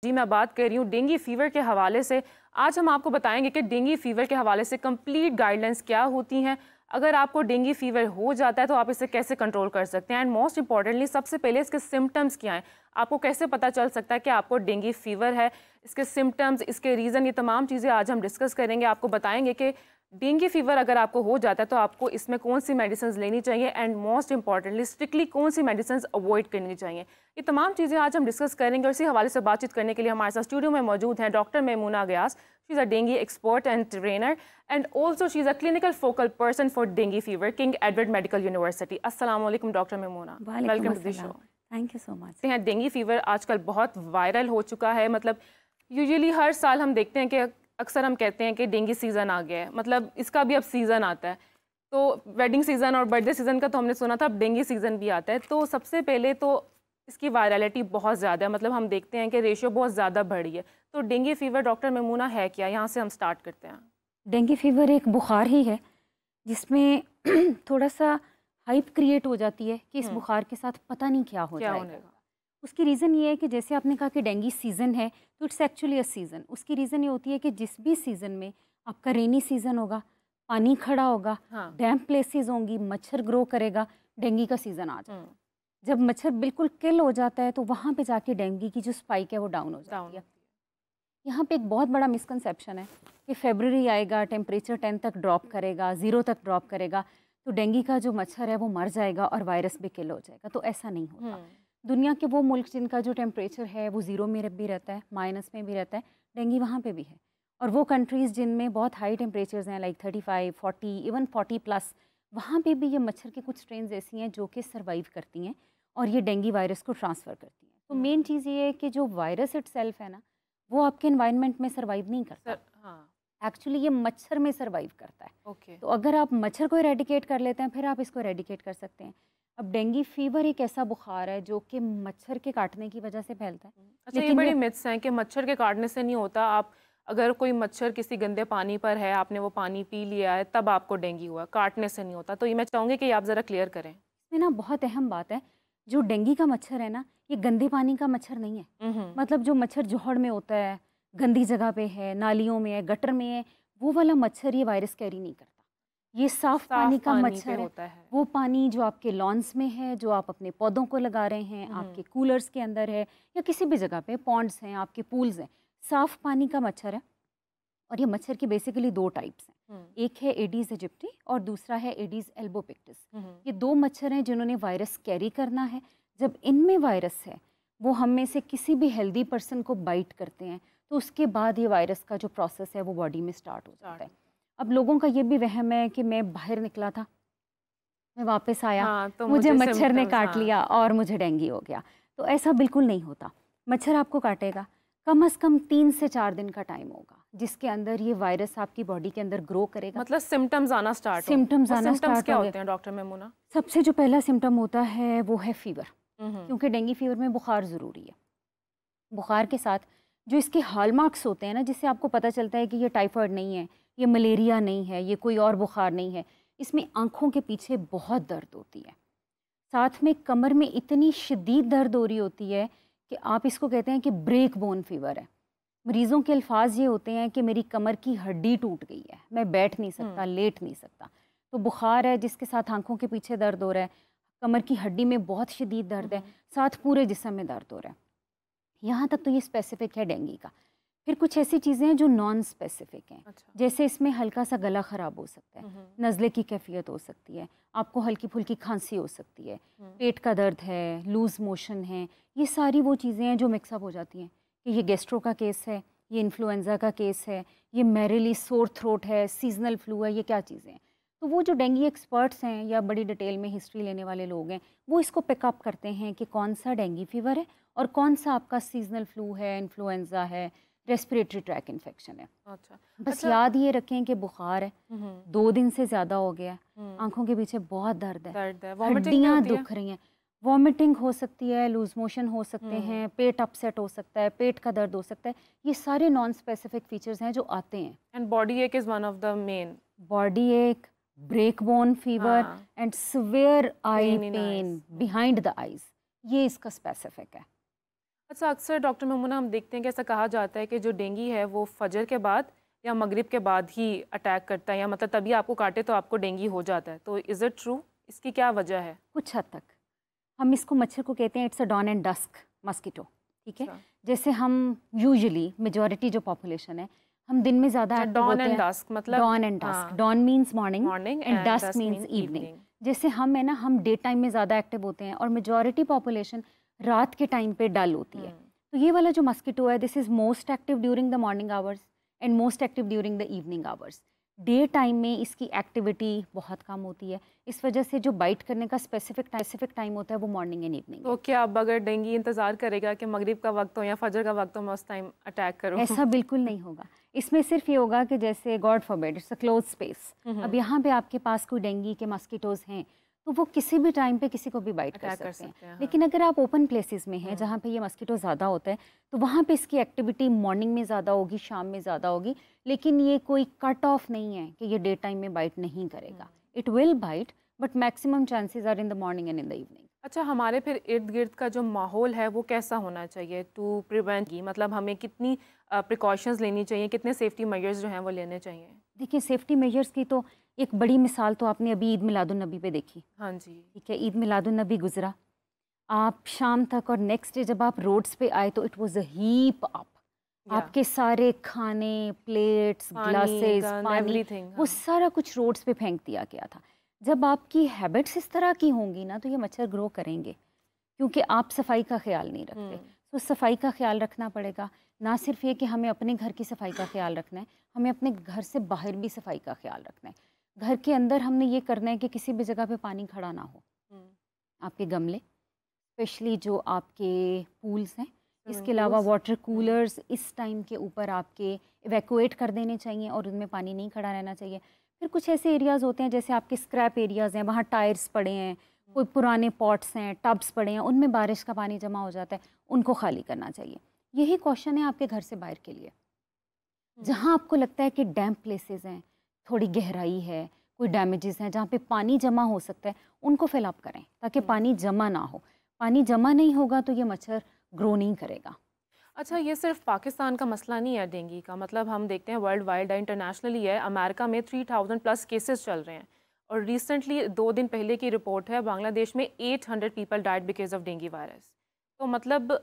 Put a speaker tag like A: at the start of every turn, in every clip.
A: जी, मैं बात कर रही हूँ डेंगू फीवर के हवाले से। आज हम आपको बताएंगे कि डेंगू फीवर के हवाले से कंप्लीट गाइडलाइंस क्या होती हैं। अगर आपको डेंगू फीवर हो जाता है तो आप इसे कैसे कंट्रोल कर सकते हैं, एंड मोस्ट इंपॉर्टेंटली सबसे पहले इसके सिम्टम्स क्या हैं। आपको कैसे पता चल सकता है कि आपको डेंगू फीवर है, इसके सिम्टम्स, इसके रीज़न, ये तमाम चीज़ें आज हम डिस्कस करेंगे। आपको बताएंगे कि डेंगू फीवर अगर आपको हो जाता है तो आपको इसमें कौन सी मेडिसिन लेनी चाहिए, एंड मोस्ट इंपॉर्टेंटली स्ट्रिक्टली कौन सी मेडिसिन अवॉइड करनी चाहिए। ये तमाम चीज़ें आज हम डिस्कस करेंगे और इसी हवाले से बातचीत करने के लिए हमारे साथ स्टूडियो में मौजूद हैं doctor Memoona Ghayas. She is a dengue expert and trainer, and also she is a clinical focal person for dengue fever, King Edward Medical University. अस्सलाम वालेकुम doctor Memoona, welcome to the show.
B: Thank you so much.
A: Dengue fever आजकल बहुत viral हो चुका है। मतलब usually हर साल हम देखते हैं कि अक्सर हम कहते हैं कि डेंगू सीज़न आ गया है, मतलब इसका भी अब सीज़न आता है। तो वेडिंग सीज़न और बर्थडे सीज़न का तो हमने सुना था, अब डेंगू सीज़न भी आता है। तो सबसे पहले तो इसकी वायरलिटी बहुत ज़्यादा है, मतलब हम देखते हैं कि रेशियो बहुत ज़्यादा बढ़ी है। तो डेंगू फीवर डॉक्टर मेमूना है क्या, यहाँ से हम स्टार्ट करते हैं।
B: डेंगू फीवर एक बुखार ही है जिसमें थोड़ा सा हाइप क्रिएट हो जाती है कि इस बुखार के साथ पता नहीं क्या हो जाएगा। उसकी रीज़न ये है कि जैसे आपने कहा कि डेंगू सीज़न है, तो इट्स एक्चुअली अ सीज़न। उसकी रीज़न ये होती है कि जिस भी सीज़न में आपका रेनी सीज़न होगा, पानी खड़ा होगा, डैम्प प्लेसेस होंगी, मच्छर ग्रो करेगा, डेंगू का सीज़न आ जाएगा। जब मच्छर बिल्कुल किल हो जाता है तो वहाँ पे जाके डेंगू की जो स्पाइक है वो डाउन हो जाती है। यहाँ पे एक बहुत बड़ा मिसकंसेप्शन है कि फरवरी आएगा, टेम्परेचर 10 तक ड्रॉप करेगा, 0 तक ड्रॉप करेगा, तो डेंगू का जो मच्छर है वो मर जाएगा और वायरस भी किल हो जाएगा। तो ऐसा नहीं होता। दुनिया के वो मुल्क जिनका जो टेम्परेचर है वो 0 में भी रहता है, माइनस में भी रहता है, डेंगू वहाँ पे भी है। और वो कंट्रीज़ जिनमें बहुत हाई टेम्परेचर्स हैं, लाइक 35, 40, इवन 40+, वहाँ पे भी ये मच्छर की कुछ स्ट्रेन्स ऐसी हैं जो कि सर्वाइव करती हैं और ये डेंगू वायरस को ट्रांसफ़र करती हैं। तो मेन चीज़ ये है कि जो वायरस इटसेल्फ है ना, वो आपके एनवायरनमेंट में सर्वाइव नहीं करता। एक्चुअली ये मच्छर में सर्वाइव करता है। तो अगर आप मच्छर को इरेडिकेट कर लेते हैं, फिर आप इसको इरेडिकेट कर सकते हैं। अब डेंगू फीवर एक ऐसा बुखार है जो कि मच्छर के काटने की वजह से फैलता है।
A: अच्छा, ये बड़ी मिथ्स हैं कि मच्छर के काटने से नहीं होता। आप अगर कोई मच्छर किसी गंदे पानी पर है, आपने वो पानी पी लिया है, तब आपको डेंगू हुआ, काटने से नहीं होता। तो ये मैं चाहूँगी कि आप ज़रा क्लियर करें।
B: इसमें ना बहुत अहम बात है, जो डेंगू का मच्छर है ना, ये गंदे पानी का मच्छर नहीं है। मतलब जो मच्छर जोहड़ में होता है, गंदी जगह पे है, नालियों में है, गटर में है, वो वाला मच्छर ये वायरस कैरी नहीं करता। ये साफ पानी का मच्छर होता है। वो पानी जो आपके लॉन्स में है, जो आप अपने पौधों को लगा रहे हैं, आपके कूलर्स के अंदर है, या किसी भी जगह पे पॉन्ड्स हैं, आपके पूल्स हैं, साफ पानी का मच्छर है। और ये मच्छर की बेसिकली 2 टाइप्स हैं। एक है एडीज इजिप्टी और दूसरा है एडीज एल्बोपिक्टिस। ये 2 मच्छर हैं जिन्होंने वायरस कैरी करना है। जब इनमें वायरस है, वो हम में से किसी भी हेल्दी पर्सन को बाइट करते हैं, तो उसके बाद ये वायरस का जो प्रोसेस है वो बॉडी में स्टार्ट हो जाता है। अब लोगों का ये भी वहम है कि मैं बाहर निकला था, मैं वापस आया, तो मुझे मच्छर ने काट लिया और मुझे डेंगू हो गया। तो ऐसा बिल्कुल नहीं होता। मच्छर आपको काटेगा, कम से कम 3 से 4 दिन का टाइम होगा जिसके अंदर ये वायरस आपकी बॉडी के अंदर ग्रो करेगा।
A: मतलब सिम्टम्स आना स्टार्ट क्या होते हैं डॉक्टर मेमूना?
B: सबसे जो पहला सिम्टम होता है वो है फीवर, क्योंकि डेंगू फीवर में बुखार ज़रूरी है। बुखार के साथ जो इसके हॉलमार्क्स होते हैं ना, जिससे आपको पता चलता है कि ये टाइफाइड नहीं है, ये मलेरिया नहीं है, ये कोई और बुखार नहीं है, इसमें आँखों के पीछे बहुत दर्द होती है। साथ में कमर में इतनी शदीद दर्द हो रही होती है कि आप इसको कहते हैं कि ब्रेक बोन फीवर है। मरीज़ों के अल्फाज ये होते हैं कि मेरी कमर की हड्डी टूट गई है, मैं बैठ नहीं सकता, लेट नहीं सकता। तो बुखार है जिसके साथ आँखों के पीछे दर्द हो रहा है, कमर की हड्डी में बहुत शदीद दर्द है, साथ पूरे जिस्म में दर्द हो रहा है। यहाँ तक तो ये स्पेसिफिक है डेंगू का। फिर कुछ ऐसी चीज़ें हैं जो नॉन स्पेसिफिक हैं। जैसे इसमें हल्का सा गला ख़राब हो सकता है, नज़ले की कैफियत हो सकती है, आपको हल्की फुल्की खांसी हो सकती है, पेट का दर्द है, लूज़ मोशन है। ये सारी वो चीज़ें हैं जो मिक्सअप हो जाती हैं कि ये गैस्ट्रो का केस है, ये इन्फ्लुएंज़ा का केस है, ये मैरिली सोर थ्रोट है, सीजनल फ्लू है, ये क्या चीज़ें हैं। तो वो जो डेंगू एक्सपर्ट्स हैं या बड़ी डिटेल में हिस्ट्री लेने वाले लोग हैं, वो इसको पिकअप करते हैं कि कौन सा डेंगू फीवर है और कौन सा आपका सीजनल फ्लू है, इन्फ्लुएंज़ा है, रेस्पिरेटरी ट्रैक इन्फेक्शन है। बस याद ये रखें कि बुखार है, 2 दिन से ज़्यादा हो गया, आंखों के पीछे बहुत दर्द है, हड्डियाँ दुख रही हैं, वॉमिटिंग हो सकती है, लूज मोशन हो सकते हैं, पेट अपसेट हो सकता है, पेट का दर्द हो सकता है। ये सारे नॉन स्पेसिफिक फीचर्स हैं जो आते हैं।
A: And body ache is one of the main.
B: Body ache, break bone fever and severe eye pain behind the eyes, ये इसका स्पेसिफिक है।
A: अच्छा, अक्सर डॉक्टर ममूना हम देखते हैं कि ऐसा कहा जाता है कि जो डेंगू है वो फजर के बाद या मगरिब के बाद ही अटैक करता है, या मतलब तभी आपको काटे तो आपको डेंगू हो जाता है, तो इज़ इट ट्रू? इसकी क्या वजह है?
B: कुछ हद तक हम इसको मच्छर को कहते हैं it's a dawn and dusk mosquito, ठीक है।
A: अच्छा,
B: जैसे हम यूजुअली मेजॉरिटी जो पॉपुलेशन है, हम दिन में ज़्यादा एक्टिव
A: डॉन
B: होते
A: एंड
B: हैं।
A: डस्क मतलब
B: डॉन एंड डस्क,
A: हाँ,
B: dawn means morning
A: morning
B: and
A: and
B: dusk
A: dusk
B: means
A: mean
B: evening.
A: Evening.
B: जैसे हम है ना, हम डे टाइम में ज़्यादा एक्टिव होते हैं और मेजॉरिटी पॉपुलेशन रात के टाइम पे डल होती है। तो ये वाला जो मस्कीटो है, this is most active during the morning hours and most active during the evening hours. Day time में इसकी एक्टिविटी बहुत कम होती है, इस वजह से जो बाइट करने का स्पेसिफिक टाइम होता है वो मॉर्निंग एंड इवनिंग
A: तो
B: है।
A: क्या अब अगर डेंगू इंतज़ार करेगा कि मगरिब का वक्त हो या फजर का वक्त हो, मैं उस टाइम अटैक करूँ?
B: ऐसा बिल्कुल नहीं होगा। इसमें सिर्फ ये होगा कि जैसे God forbid it's a close space, अब यहाँ पे आपके पास कोई डेंगू के मस्कीटोज हैं तो वो किसी भी टाइम पे किसी को भी बाइट कर
A: अटैक कर
B: सकते हैं।
A: सकते हैं, हाँ।
B: लेकिन अगर आप ओपन प्लेसेस में हैं जहाँ पे ये मस्कीटो ज़्यादा होता है तो वहाँ पे इसकी एक्टिविटी मॉर्निंग में ज़्यादा होगी, शाम में ज़्यादा होगी, लेकिन ये कोई कट ऑफ नहीं है कि ये डे टाइम में बाइट नहीं करेगा। It will bite but maximum chances are in the morning and in the evening.
A: अच्छा, हमारे फिर इर्द गिर्द का जो माहौल है वो कैसा होना चाहिए टू प्रिवेंट की, मतलब हमें कितनी प्रिकॉशंस लेनी चाहिए, कितने सेफ्टी मेजर्स जो हैं वो लेने चाहिए?
B: देखिए, सेफ्टी मेजर्स की तो एक बड़ी मिसाल तो आपने अभी ईद मिलादुन्नबी पे देखी,
A: हाँ जी।
B: ठीक है। ईद मिलादुन्नबी गुजरा, आप शाम तक और नेक्स्ट डे जब आप रोड्स पे आए तो it was a heap up.
A: या
B: आपके सारे खाने, प्लेट्स,
A: पानी,
B: ग्लासेस,
A: गन,
B: पानी,
A: एवरीथिंग,
B: वो
A: हाँ।
B: सारा कुछ रोड्स पे फेंक दिया गया था। जब आपकी हैबिट्स इस तरह की होंगी ना तो ये मच्छर ग्रो करेंगे, क्योंकि आप सफाई का ख्याल नहीं रखते। तो सफाई का ख्याल रखना पड़ेगा। ना सिर्फ ये कि हमें अपने घर की सफाई का ख्याल रखना है, हमें अपने घर से बाहर भी सफाई का ख्याल रखना है। घर के अंदर हमने ये करना है कि किसी भी जगह पे पानी खड़ा ना हो। आपके गमले, स्पेशली जो आपके पूल्स हैं,
A: स्विमिंग
B: इसके अलावा
A: पूल्स।
B: वाटर कूलर्स इस टाइम के ऊपर आपके इवैक्यूएट कर देने चाहिए और उनमें पानी नहीं खड़ा रहना चाहिए। फिर कुछ ऐसे एरियाज़ होते हैं जैसे आपके स्क्रैप एरियाज़ हैं, वहाँ टायर्स पड़े हैं, कोई पुराने पॉट्स हैं, टब्स पड़े हैं, उनमें बारिश का पानी जमा हो जाता है, उनको खाली करना चाहिए। यही कॉशन है आपके घर से बाहर के लिए। जहाँ आपको लगता है कि डैम्प प्लेसेस हैं, थोड़ी गहराई है, कोई डैमेजेस हैं, जहाँ पे पानी जमा हो सकता है, उनको फिल अप करें ताकि पानी जमा ना हो। पानी जमा नहीं होगा तो ये मच्छर ग्रो नहीं करेगा।
A: अच्छा, ये सिर्फ पाकिस्तान का मसला नहीं है डेंगू का, मतलब हम देखते हैं वर्ल्ड वाइड है, इंटरनेशनली है। अमेरिका में 3000 प्लस केसेस चल रहे हैं, और रिसेंटली 2 दिन पहले की रिपोर्ट है बांग्लादेश में 800 people died because of dengue virus. तो मतलब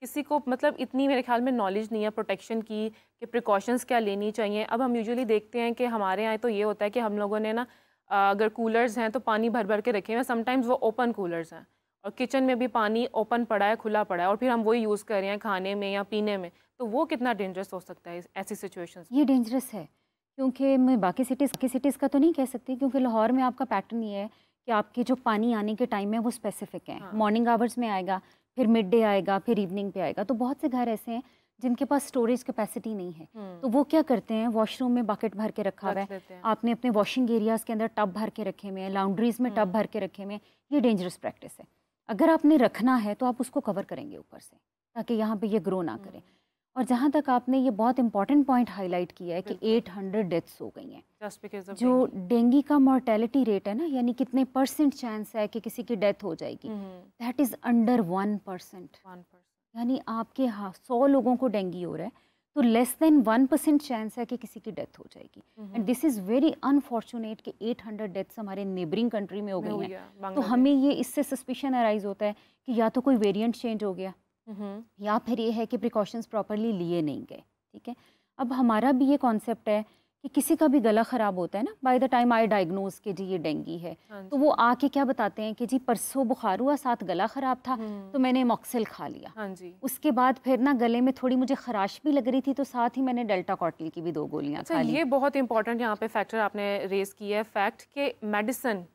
A: किसी को मतलब इतनी मेरे ख्याल में नॉलेज नहीं है प्रोटेक्शन की कि प्रिकॉशंस क्या लेनी चाहिए। अब हम यूजुअली देखते हैं कि हमारे यहाँ तो ये होता है कि हम लोगों ने ना अगर कूलर्स हैं तो पानी भर भर के रखे हुए हैं, समटाइम्स वो ओपन कूलर्स हैं, और किचन में भी पानी ओपन पड़ा है, खुला पड़ा है, और फिर हम वही यूज़ कर रहे हैं खाने में या पीने में। तो वो कितना डेंजरस हो सकता है ऐसी सिचुएशंस में?
B: ये डेंजरस है, क्योंकि मैं बाकी सिटीज़ का तो नहीं कह सकती, क्योंकि लाहौर में आपका पैटर्न ये है कि आपके जो पानी आने के टाइम है वो स्पेसिफिक हैं।
A: हाँ।
B: मॉर्निंग आवर्स में आएगा, फिर मिड डे आएगा, फिर इवनिंग पे आएगा। तो बहुत से घर ऐसे हैं जिनके पास स्टोरेज कैपेसिटी नहीं है, तो वो क्या करते हैं, वॉशरूम में बकेट भर के रखा हुआ
A: रख
B: है,
A: लेते हैं।
B: आपने अपने वॉशिंग एरियाज़ के अंदर टब भर के रखे हुए हैं, लाउंड्रीज में टब भर के रखे हुए हैं। ये डेंजरस प्रैक्टिस है। अगर आपने रखना है तो आप उसको कवर करेंगे ऊपर से, ताकि यहाँ पे ये ग्रो ना करे। और जहाँ तक आपने ये बहुत इंपॉर्टेंट पॉइंट हाईलाइट किया है कि 800 डेथ्स हो गई हैं।
A: जस्ट बिकॉज ऑफ
B: जो डेंगू का मोर्टेलिटी रेट है ना, यानी कितने परसेंट चांस है कि किसी की डेथ हो जाएगी, दैट इज़ अंडर 1%।
A: 1%।
B: यानी आपके 100 लोगों को डेंगू हो रहा है तो लेस देन 1% चांस है कि किसी की डेथ हो जाएगी। And this is very unfortunate कि 800 डेथ्स हमारे नेबरिंग कंट्री में हो गई हैं। तो हमें ये इससे सस्पिशन अराइज होता है कि या तो कोई वेरिएंट चेंज हो गया, या फिर ये है कि प्रिकॉशंस प्रॉपरली लिए नहीं गए। ठीक है, अब हमारा भी ये कॉन्सेप्ट है कि किसी का भी गला ख़राब होता है ना, by the time I diagnose कि जी ये डेंगू है, तो वो आके क्या बताते हैं कि जी परसों बुखार हुआ, साथ गला ख़राब था, तो मैंने मॉक्सिल खा लिया।
A: हाँ जी।
B: उसके बाद फिर ना गले में थोड़ी मुझे खराश भी लग रही थी, तो साथ ही मैंने डेल्टा कॉटिल की भी 2 गोलियां
A: अच्छा,
B: खा ली।
A: ये बहुत इंपॉर्टेंट यहाँ पे फैक्टर आपने रेज किया है, फैक्ट के मेडिसिन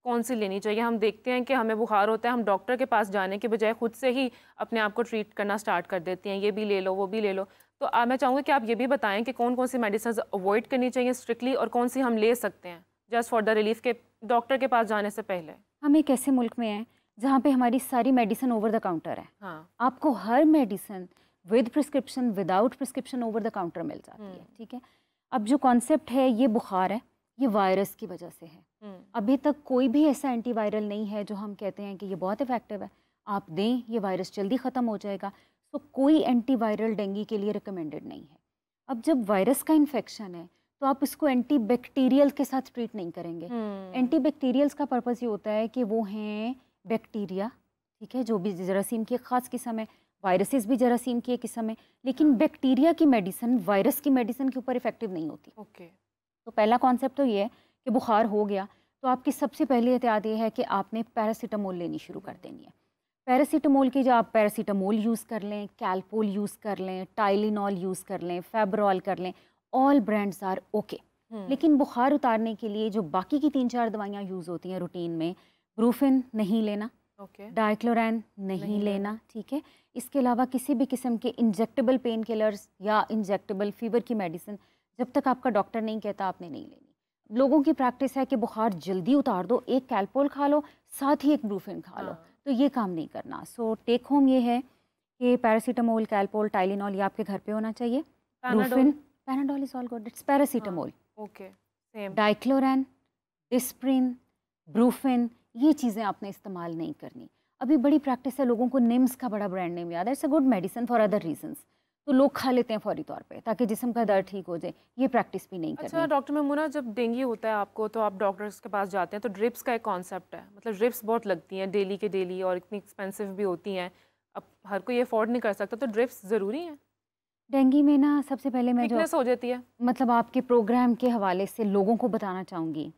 A: कौन सी लेनी चाहिए। हम देखते हैं कि हमें बुखार होता है, हम डॉक्टर के पास जाने के बजाय खुद से ही अपने आप को ट्रीट करना स्टार्ट कर देते हैं, ये भी ले लो, वो भी ले लो। तो मैं चाहूँगी कि आप ये भी बताएं कि कौन कौन सी मेडिसिन अवॉइड करनी चाहिए स्ट्रिक्टली, और कौन सी हम ले सकते हैं जस्ट फॉर द रिलीफ के डॉक्टर के पास जाने से पहले।
B: हम एक ऐसे मुल्क में हैं जहाँ पे हमारी सारी मेडिसिन ओवर द काउंटर है।
A: हाँ।
B: आपको हर medicine with prescription, without prescription over the counter मिल जाती है। ठीक है, अब जो कॉन्सेप्ट है ये बुखार है, ये वायरस की वजह से है। अभी तक कोई भी ऐसा एंटीवायरल नहीं है जो हम कहते हैं कि ये बहुत इफेक्टिव है, आप दें ये वायरस जल्दी ख़त्म हो जाएगा। तो कोई एंटीवायरल डेंगू के लिए रिकमेंडेड नहीं है। अब जब वायरस का इन्फेक्शन है तो आप इसको एंटीबैक्टीरियल के साथ ट्रीट नहीं करेंगे। एंटीबैक्टीरियल्स का पर्पज़ ये होता है कि वो हैं बैक्टीरिया, ठीक है, जो भी जरासीम की एक ख़ास किस्म है, वायरसेस भी जरासीम की एक किस्म है, लेकिन बैक्टीरिया की मेडिसिन वायरस की मेडिसिन के ऊपर इफेक्टिव नहीं होती। तो पहला कॉन्सेप्ट तो ये है कि बुखार हो गया तो आपकी सबसे पहली एहतियात ये है कि आपने पैरासीटामोल लेनी शुरू कर देनी है। पैरासीटामोल की जो आप पैरासीटामोल यूज़ कर लें, कैल्पोल यूज़ कर लें, टाइलिनॉल यूज़ कर लें, फेब्रॉल कर लें, ऑल ब्रांड्स आर ओके। लेकिन बुखार उतारने के लिए जो बाकी की 3-4 दवाइयाँ यूज़ होती हैं रूटीन में, ब्रूफिन नहीं लेना, डाइक्लोरैन नहीं लेना, ठीक है। इसके अलावा किसी भी किस्म के इंजेक्टेबल पेन किलर्स या इंजेक्टेबल फीवर की मेडिसिन जब तक आपका डॉक्टर नहीं कहता आपने नहीं लेनी। लोगों की प्रैक्टिस है कि बुखार जल्दी उतार दो, एक कैल्पोल खा लो साथ ही एक ब्रूफिन खा लो, तो ये काम नहीं करना। सो टेक होम ये है कि पैरासीटामोल, कैल्पोल, टाइलिनॉल ये आपके घर पे होना चाहिए। Brufen, Panadol is all good, it's paracetamol.
A: Okay, same.
B: Dicloran, Disprin, Brufen ये चीज़ें आपने इस्तेमाल नहीं करनी। अभी बड़ी प्रैक्टिस है, लोगों को निम्स का बड़ा ब्रांड नेम याद है, it's a good medicine for other reasons, तो लोग खा लेते हैं फौरी तौर पे ताकि जिस्म का दर्द ठीक हो जाए। ये प्रैक्टिस भी नहीं करनी।
A: अच्छा डॉक्टर मेमुना, जब डेंगू होता है आपको तो आप डॉक्टर्स के पास जाते हैं तो ड्रिप्स का एक कॉन्सेप्ट है, मतलब ड्रिप्स बहुत लगती हैं डेली के डेली और इतनी एक्सपेंसिव भी होती हैं, अब हर कोई अफोर्ड नहीं कर सकता, तो ड्रिप्स ज़रूरी हैं?
B: डेंगू में ना सबसे पहले मैं जो
A: हो जाती है, मतलब
B: आपके प्रोग्राम के हवाले से लोगों को बताना चाहूँगी,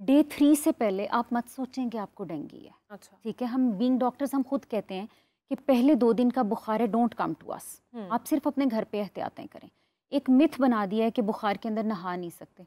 B: डे 3 से पहले आप मत सोचें कि आपको डेंगू है।
A: अच्छा,
B: ठीक है, हम बीइंग डॉक्टर्स हम खुद कहते हैं कि पहले 2 दिन का बुखार है, डोंट कम टू अस। आप सिर्फ अपने घर पे एहतियातें करें। एक मिथ बना दिया है कि बुखार के अंदर नहा नहीं सकते,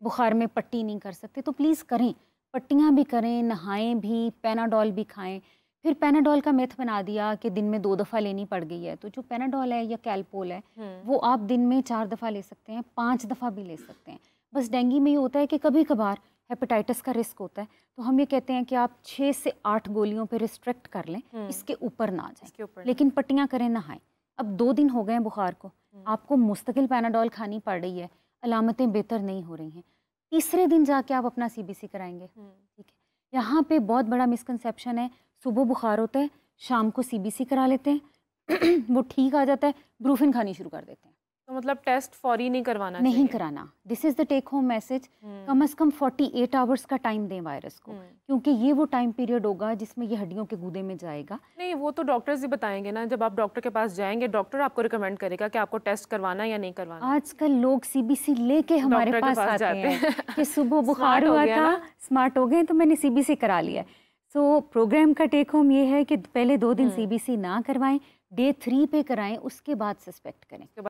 B: बुखार में पट्टी नहीं कर सकते, तो प्लीज़ करें, पट्टियाँ भी करें, नहाएं भी, पैनाडोल भी खाएं। फिर पैनाडोल का मिथ बना दिया कि दिन में 2 दफ़ा लेनी पड़ गई है, तो जो पैनाडोल है या कैल्पोल है वो आप दिन में 4 दफ़ा ले सकते हैं, 5 दफ़ा भी ले सकते हैं। बस डेंगू में ये होता है कि कभी कभार हेपेटाइटिस का रिस्क होता है, तो हम ये कहते हैं कि आप 6 से 8 गोलियों पे रिस्ट्रिक्ट कर लें, इसके ऊपर ना जाएं, लेकिन पट्टियाँ करें, नहाएं। अब 2 दिन हो गए हैं बुखार को, आपको मुस्तकिल पैनाडोल खानी पड़ रही है, अलामतें बेहतर नहीं हो रही हैं, तीसरे दिन जाके आप अपना CBC कराएंगे, ठीक है। यहाँ पे बहुत बड़ा मिसकंसेप्शन है, सुबह बुखार होता है, शाम को CBC करा लेते हैं वो ठीक आ जाता है, ब्रूफिन खानी शुरू कर देते हैं।
A: तो मतलब टेस्ट फौरी नहीं करवाना
B: नहीं
A: चाहिए।
B: कराना। This is the take home message. कम से कम 48 आवर्स का टाइम दें वायरस को, क्योंकि ये वो टाइम पीरियड होगा जिसमें ये हड्डियों के गूदे में जाएगा।
A: नहीं, वो तो डॉक्टर्स ही बताएंगे ना, जब आप डॉक्टर के पास जाएंगे डॉक्टर आपको रिकमेंड करेगा कि आपको टेस्ट करवाना या नहीं करवाना।
B: आजकल लोग CBC लेके हमारे पास आते हैं कि सुबह बुखार हुआ था, स्मार्ट हो गए तो मैंने CBC करा लिया। सो प्रोग्राम का टेक होम ये है कि पहले 2 दिन CBC ना करवाएं, डे 3 पे कराएं, उसके बाद सस्पेक्ट करें।